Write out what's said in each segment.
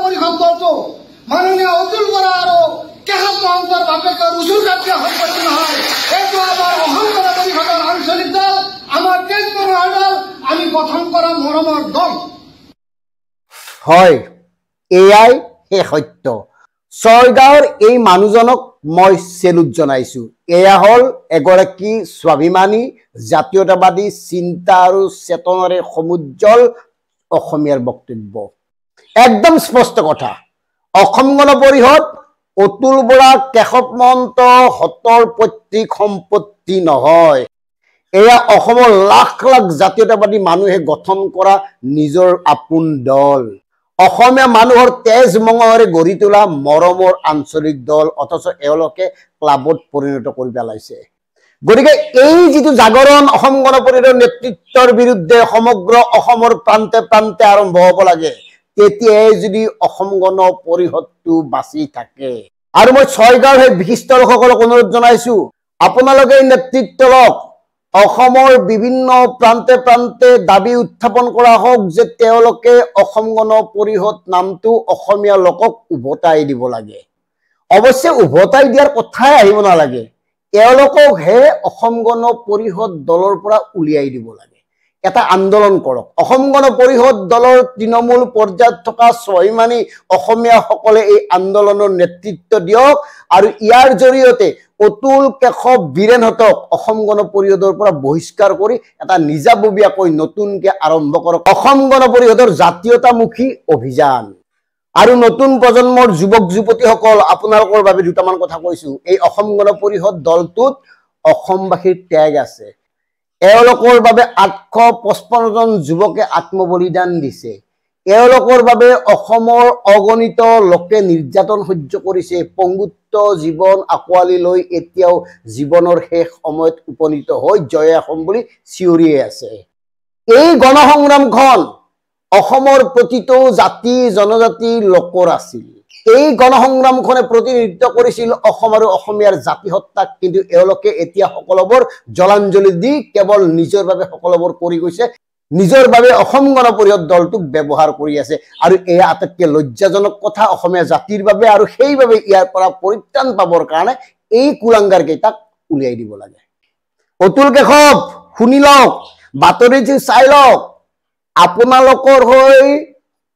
পৰিষদ দলটো মাননীয় অতুল বৰা আৰু কেশৱ মহন্তৰ বাপেকৰ উজুৰ কাৰ্য সম্পত্তি নহয়। এইটো আমাৰ অসম গণ পৰিষদৰ আঞ্চলিক দল, আমাৰ কেন্দ্ৰৰ দল, আমি গঠন কৰা মৰমৰ দল। হয়, এয়াই সেই সত্য। ছয়গাঁৱৰ এই মানুহজনক মই চেলুট জনাইছো। এয়া হ'ল এগৰাকী স্বাভিমানী জাতীয়তাবাদী চিন্তা আৰু চেতনাৰে সমুজ্জ্বল অসমীয়াৰ বক্তব্য। একদম স্পষ্ট কথা। অসম গণ পৰিষদ অতুল বৰা কেশৱ মহন্ত হতৰ পৈতৃক সম্পত্তি নহয়। এয়া অসমৰ লাখ লাখ জাতীয়তাবাদী মানুহে গঠন কৰা নিজৰ আপোন দল। অসমীয়া মানুহৰ তেজ মঙহেৰে গঢ়ি তোলা মৰমৰ আঞ্চলিক দল, অথচ এওঁলোকে ক্লাবত পৰিণত কৰি পেলাইছে। গতিকে এই যিটো জাগৰণ অসম গণ পৰিষদৰ নেতৃত্বৰ বিৰুদ্ধে সমগ্ৰ অসমৰ প্ৰান্তে প্ৰান্তে আৰম্ভ হ'ব লাগে, তেতিয়াই যদি অসম গণ পৰিষদটো বাচি থাকে। আৰু মই ছয়গাঁৱৰ সেই বিশিষ্ট লোকসকলক অনুৰোধ জনাইছো, আপোনালোকে নেতৃত্ব লওক। অসমৰ বিভিন্ন প্ৰান্তে প্ৰান্তে দাবী উত্থাপন কৰা হওক যে তেওঁলোকে অসম গণ পৰিষদ নামটো অসমীয়া লোকক উভতাই দিব লাগে। অৱশ্যে উভতাই দিয়াৰ কথাই আহিব নালাগে, তেওঁলোককহে অসম গণ পৰিষদ দলৰ পৰা উলিয়াই দিব লাগে। এটা আন্দোলন কৰক। অসম গণ পৰিষদ দলৰ তৃণমূল পৰ্যায়ত থকা স্বাভিমানী অসমীয়াসকলে এই আন্দোলনৰ নেতৃত্ব দিয়ক আৰু ইয়াৰ জৰিয়তে অতুল কেশৱ বীৰেনহঁতক অসম গণ পৰিষদৰ পৰা বহিষ্কাৰ কৰি এটা নিজাববীয়াকৈ নতুনকে আৰম্ভ কৰক অসম গণ পৰিষদৰ জাতীয়তামুখী অভিযান। আৰু নতুন প্ৰজন্মৰ যুৱক যুৱতীসকল, আপোনালোকৰ বাবে দুটামান কথা কৈছো। এই অসম গণ পৰিষদ দলটোত অসমবাসীৰ ত্যাগ আছে। এওঁলোকৰ বাবে 855 জন যুৱকে আত্মবলিদান দিছে। এওঁলোকৰ বাবে অসমৰ অগণিত লোকে নিৰ্যাতন সহ্য কৰিছে। পংগুত্ব জীৱন আঁকোৱালি লৈ এতিয়াও জীৱনৰ শেষ সময়ত উপনীত হৈ জয় অসম বুলি চিঞৰিয়ে আছে। এই গণসংগ্ৰামখন অসমৰ প্ৰতিটো জাতি জনজাতি লোকৰ আছিল। এই গণসংগ্ৰামখনে প্ৰতিনিধিত্ব কৰিছিল অসম আৰু অসমীয়াৰ জাতিসত্তাক, কিন্তু এওঁলোকে এতিয়া সকলোবোৰ জলাঞ্জলি দি কেৱল নিজৰ বাবে সকলোবোৰ কৰি গৈছে, নিজৰ বাবে অসম গণ পৰিষদ দলটোক ব্যৱহাৰ কৰি আছে। আৰু এয়া আটাইতকৈ লজ্জাজনক কথা অসমীয়া জাতিৰ বাবে। আৰু সেইবাবে ইয়াৰ পৰা পৰিত্ৰাণ পাবৰ কাৰণে এই কুলাংগাৰ কেইটাক উলিয়াই দিব লাগে। অতুল কেশৱ, শুনি লওক, বাতৰিটো চাই লওক। আপোনালোকৰ হৈ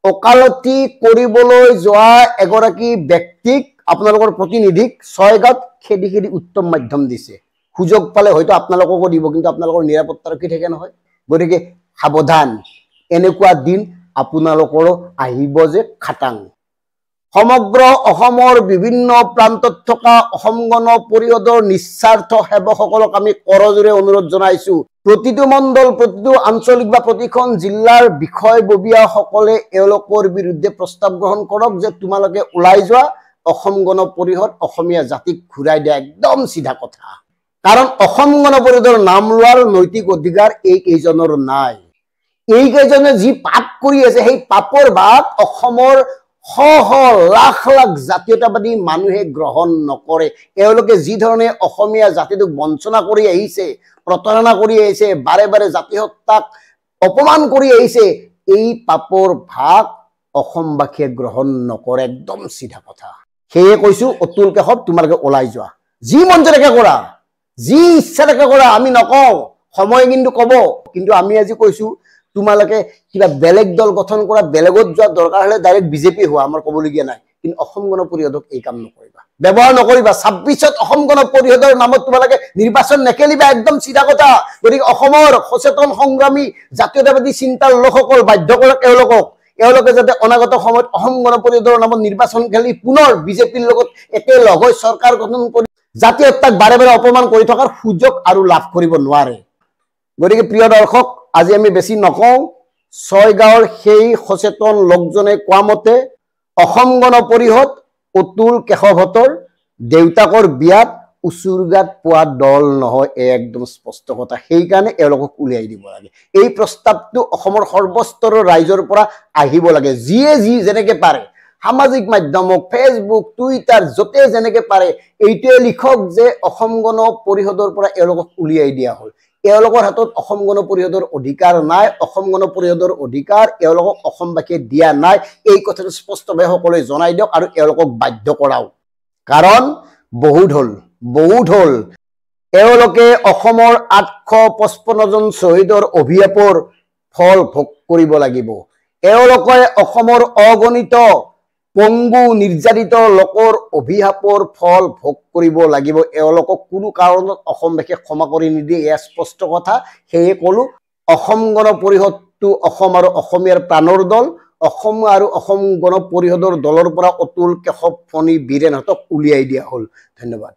ওকালতি কৰিবলৈ যোৱা এগৰাকী ব্যক্তিক, আপোনালোকৰ প্ৰতিনিধিক ছয়গাঁৱত খেদি খেদি উত্তম মাধ্যম দিছে। সুযোগ পালে হয়তো আপোনালোককো দিব, কিন্তু আপোনালোকৰ নিৰাপত্তা ৰখি থাকে নহয়। গতিকে সাৱধান, এনেকুৱা দিন আপোনালোকৰো আহিব যে খাটাং। সমগ্ৰ অসমৰ বিভিন্ন প্ৰান্তত থকা অসম গণ পৰিষদৰ নিস্বাৰ্থ সেৱকসকলক আমি কৰজোৰে অনুৰোধ জনাইছো, প্ৰতিটো মণ্ডল, প্ৰতিটো আঞ্চলিক বা প্ৰতিখন জিলাৰ বিষয়ববীয়াসকলে এওঁলোকৰ বিৰুদ্ধে প্ৰস্তাৱ গ্ৰহণ কৰক যে তোমালোকে ওলাই যোৱা, অসম গণ পৰিষদ অসমীয়া জাতিক ঘূৰাই দিয়া। একদম চিধা কথা। কাৰণ অসম গণ পৰিষদৰ নাম লোৱাৰ নৈতিক অধিকাৰ এইকেইজনৰ নাই। এইকেইজনে যি পাপ কৰি আছে, সেই পাপৰ ভাগ অসমৰ শ শ লাখ লাখ জাতীয়তাবাদী মানুহে গ্ৰহণ নকৰে। এওঁলোকে যি ধৰণে অসমীয়া জাতিটোক বঞ্চনা কৰি আহিছে, প্ৰতাৰণা কৰি আহিছে, বাৰে বাৰে জাতিসত্তাক অপমান কৰি আহিছে, এই পাপৰ ভাগ অসমবাসীয়ে গ্ৰহণ নকৰে। একদম চিধা কথা। সেয়ে কৈছো, অতুল কেশৱ, তোমালোকে ওলাই যোৱা। যি মন যায় তাকে কৰা, যি ইচ্ছা তাকে কৰা, আমি নকওঁ, সময় কিন্তু কব। কিন্তু আমি আজি কৈছো, তোমালোকে কিবা বেলেগ দল গঠন কৰা, বেলেগত যোৱা, দৰকাৰ হলে ডাইৰেক্ট বিজেপি হোৱা, আমাৰ কবলগীয়া নাই। কিন্তু অসম গণ পৰিষদক এই কাম নকৰিবা, ব্যৱহাৰ নকৰিবা। 26ত অসম গণ পৰিষদৰ নামত তোমালোকে নিৰ্বাচন নেখেলিবা। একদম চিধা কথা। গতিকে অসমৰ সচেতন সংগ্ৰামী জাতীয়তাবাদী চিন্তাৰ লোকসকল, বাধ্য কৰক এওঁলোকে যাতে অনাগত সময়ত অসম গণ পৰিষদৰ নামত নিৰ্বাচন খেলি পুনৰ বিজেপিৰ লগত একেলগ হৈ চৰকাৰ গঠন কৰি জাতীয়তাক বাৰে বাৰে অপমান কৰি থকাৰ সুযোগ আৰু লাভ কৰিব নোৱাৰে। গতিকে প্ৰিয় দৰ্শক, আজি আমি বেছি নকওঁ। ছয়গাঁৱৰ সেই সচেতন লোকজনে কোৱা মতে অসম গণ পৰিষদ অতুল কেশৱহঁতৰ দেউতাকৰ বিয়াত উচুৰগাত পোৱা দল নহয়। একদম স্পষ্ট কথা। সেইকাৰণে এওঁলোকক উলিয়াই দিব লাগে। এই প্ৰস্তাৱটো অসমৰ সৰ্বস্তৰৰ ৰাইজৰ পৰা আহিব লাগে। যিয়ে যেনেকে পাৰে, সামাজিক মাধ্যমক, ফেচবুক, টুইটাৰ, য'তে যেনেকে পাৰে এইটোৱে লিখক যে অসম গণ পৰিষদৰ পৰা এওঁলোকক উলিয়াই দিয়া হ'ল। এওঁলোকৰ হাতত অসম গণ পৰিষদৰ অধিকাৰ নাই, অসম গণ পৰিষদৰ অধিকাৰ এওঁলোকক অসমবাসীয়ে দিয়া নাই। এই কথাটো স্পষ্টভাৱে সকলোৱে জনাই দিয়ক আৰু এওঁলোকক বাধ্য কৰাও। কাৰণ বহুত হ'ল এওঁলোকে অসমৰ 855 জন শ্বহীদৰ অভিশাপৰ ফল ভোগ কৰিব লাগিব। এওঁলোকে অসমৰ অগণিত পংগু নিৰ্যাতিত লোকৰ অভিশাপৰ ফল ভোগ কৰিব লাগিব। এওঁলোকক কোনো কাৰণত অসমবাসীয়ে ক্ষমা কৰি নিদিয়ে, এয়া স্পষ্ট কথা। সেয়ে ক'লো অসম গণ পৰিষদটো অসম আৰু অসমীয়াৰ প্ৰাণৰ দল। অসম আৰু অসম গণ পৰিষদৰ দলৰ পৰা অতুল, কেশৱ, ফণী, বীৰেণহঁতক উলিয়াই দিয়া হ'ল। ধন্যবাদ।